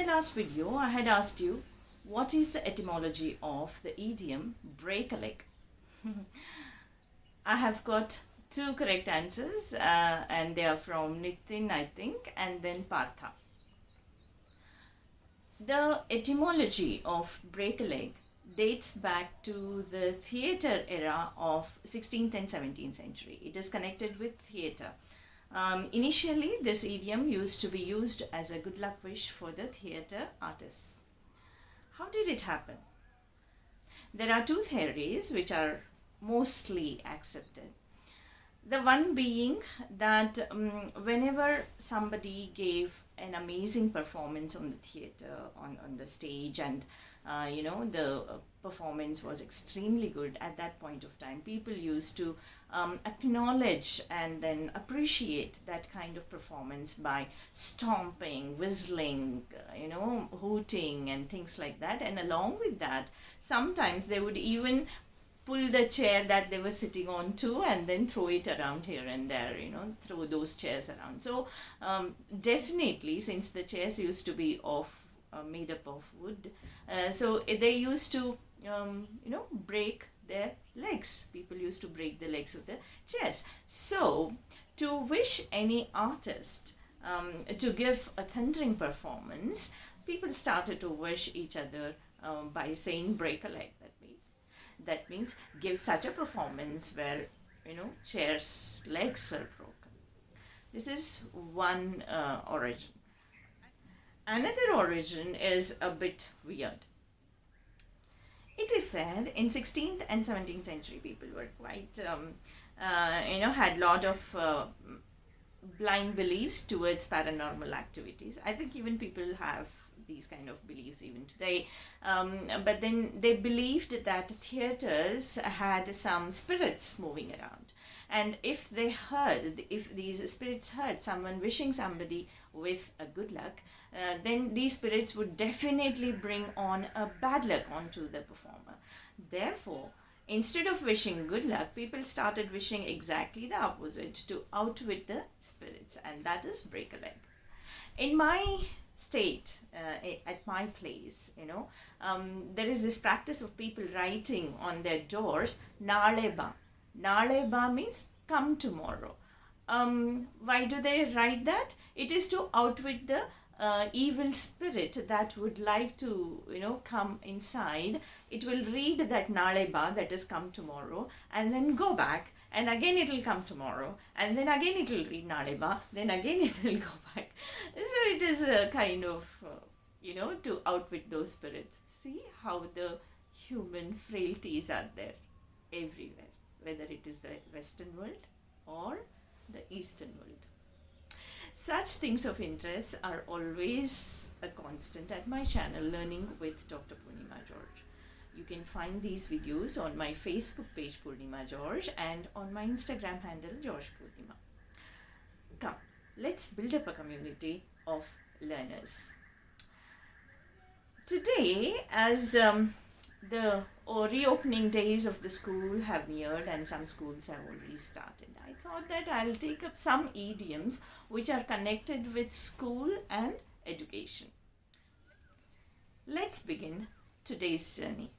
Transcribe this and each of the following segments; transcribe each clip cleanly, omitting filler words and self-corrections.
my last video, I had asked you what is the etymology of the idiom break a leg. I have got two correct answers and they are from Nitin, I think, and then Partha. The etymology of break a leg dates back to the theatre era of 16th and 17th century. It is connected with theatre. Initially, this idiom used to be used as a good luck wish for the theatre artists. How did it happen? There are two theories which are mostly accepted. The one being that whenever somebody gave an amazing performance on the theatre, on the stage, and the performance was extremely good at that point of time, people used to acknowledge and then appreciate that kind of performance by stomping, whistling, hooting and things like that. And along with that, sometimes they would even pull the chair that they were sitting on too and then throw it around here and there, throw those chairs around. So definitely, since the chairs used to be made up of wood, so they used to break their legs. People used to break the legs of the chairs. So to wish any artist to give a thundering performance, people started to wish each other by saying break a leg. That means give such a performance where chairs' legs are broken. This is one origin. Another origin is a bit weird. It is said in 16th and 17th century people were quite had a lot of blind beliefs towards paranormal activities. I think even people have these kind of beliefs even today, but then they believed that theaters had some spirits moving around, and if these spirits heard someone wishing somebody with a good luck, then these spirits would definitely bring on a bad luck onto the performer. Therefore, instead of wishing good luck, people started wishing exactly the opposite, to outwit the spirits, and that is break a leg. In my state, at my place, there is this practice of people writing on their doors, Nale ba. Nale ba means come tomorrow. Why do they write that? It is to outwit the evil spirit that would like to come inside. It will read that Nale ba, that is come tomorrow, and then go back, and again it will come tomorrow, and then again it will read Nale ba, then again it will go back. So it is a kind of to outwit those spirits. See how the human frailties are there everywhere, whether it is the Western world or the Eastern world. Such things of interest are always a constant at my channel, Learning with Dr. Poornima George. You can find these videos on my Facebook page, Poornima George, and on my Instagram handle, George Poornima. Come, let's build up a community of learners. Today, as the reopening days of the school have neared and some schools have already started, I thought that I'll take up some idioms which are connected with school and education. Let's begin today's journey.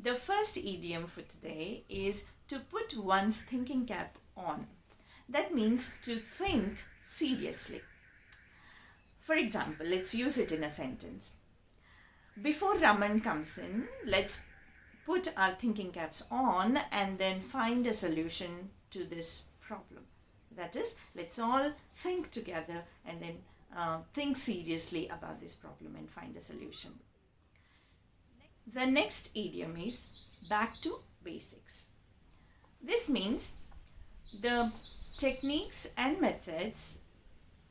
The first idiom for today is to put one's thinking cap on. That means to think seriously. For example, let's use it in a sentence. Before Raman comes in, let's put our thinking caps on and then find a solution to this problem. That is, let's all think together and then think seriously about this problem and find a solution. The next idiom is back to basics. This means the techniques and methods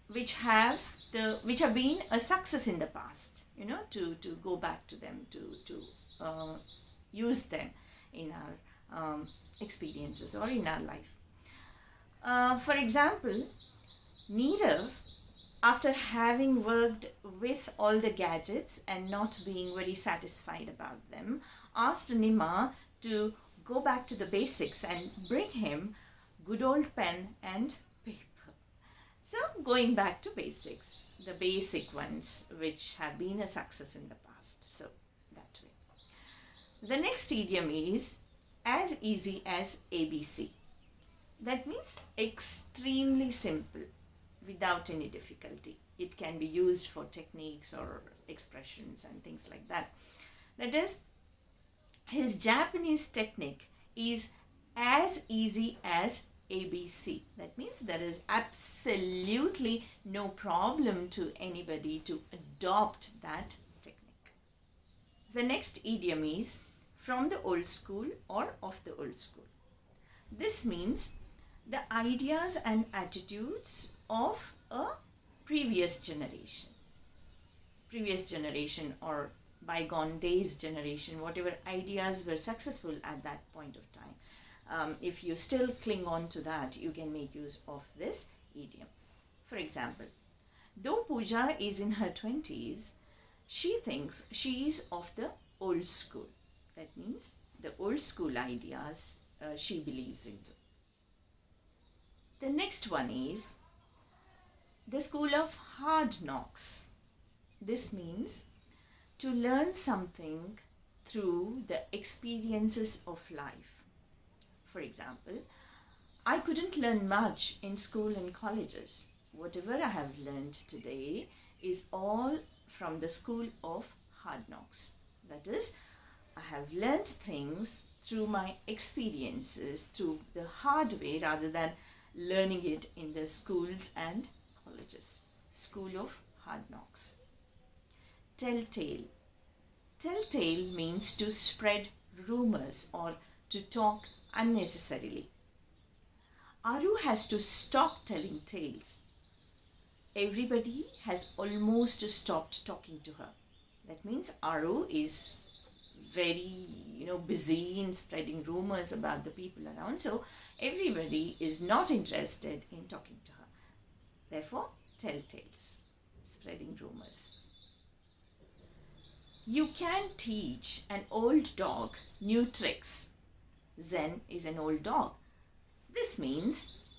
which have been a success in the past, to go back to them, to use them in our experiences or in our life. For example, Nirav, after having worked with all the gadgets and not being very satisfied about them, asked Nima to go back to the basics and bring him good old pen and paper. So going back to basics, the basic ones which have been a success in the past. So that way. The next idiom is as easy as ABC. That means extremely simple, without any difficulty. It can be used for techniques or expressions and things like that. That is, his Japanese technique is as easy as ABC. That means there is absolutely no problem to anybody to adopt that technique. The next idiom is from the old school or of the old school. This means the ideas and attitudes of a previous generation or bygone days generation, whatever ideas were successful at that point of time. If you still cling on to that, you can make use of this idiom. For example, though Pooja is in her 20s, she thinks she is of the old school. That means the old school ideas she believes into. The next one is the school of hard knocks. This means to learn something through the experiences of life. For example, I couldn't learn much in school and colleges. Whatever I have learned today is all from the school of hard knocks. That is, I have learned things through my experiences, through the hard way, rather than learning it in the schools and colleges. School of hard knocks. Telltale. Telltale means to spread rumors or to talk unnecessarily. Aru has to stop telling tales. Everybody has almost stopped talking to her. That means Aru is very busy in spreading rumors about the people around, so everybody is not interested in talking to her. Therefore, tell tales, spreading rumors. You can teach an old dog new tricks. Zen is an old dog. This means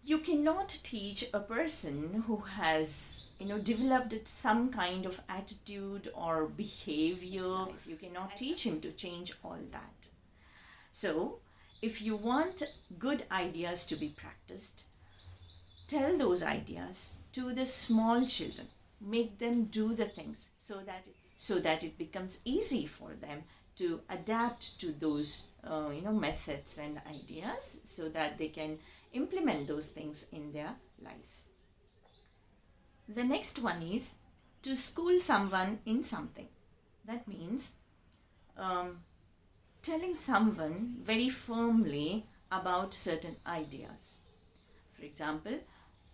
you cannot teach a person who has developed some kind of attitude or behavior. You cannot teach him to change all that. So, if you want good ideas to be practiced, tell those ideas to the small children. Make them do the things so that it becomes easy for them to adapt to those methods and ideas, so that they can implement those things in their lives. The next one is to school someone in something. That means telling someone very firmly about certain ideas. For example,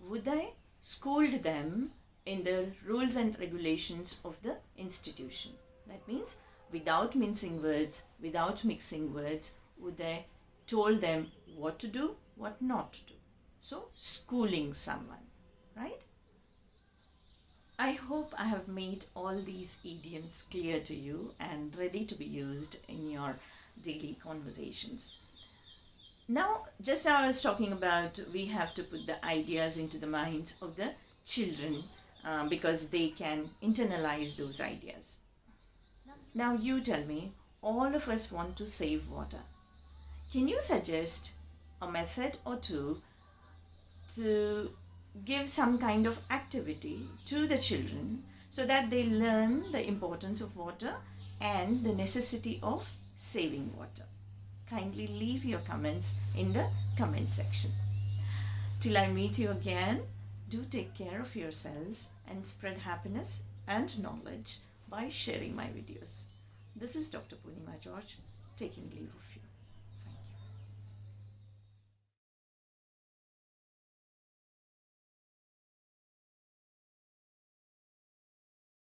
would I scold them in the rules and regulations of the institution? That means without mincing words, without mixing words, would I told them what to do, what not to do. So, schooling someone, right? I hope I have made all these idioms clear to you and ready to be used in your daily conversations. Now, just now I was talking about we have to put the ideas into the minds of the children because they can internalize those ideas. Now you tell me, all of us want to save water. Can you suggest a method or two to give some kind of activity to the children so that they learn the importance of water and the necessity of saving water? Kindly leave your comments in the comment section. Till I meet you again, do take care of yourselves and spread happiness and knowledge by sharing my videos. This is Dr. Poornima George taking leave of you.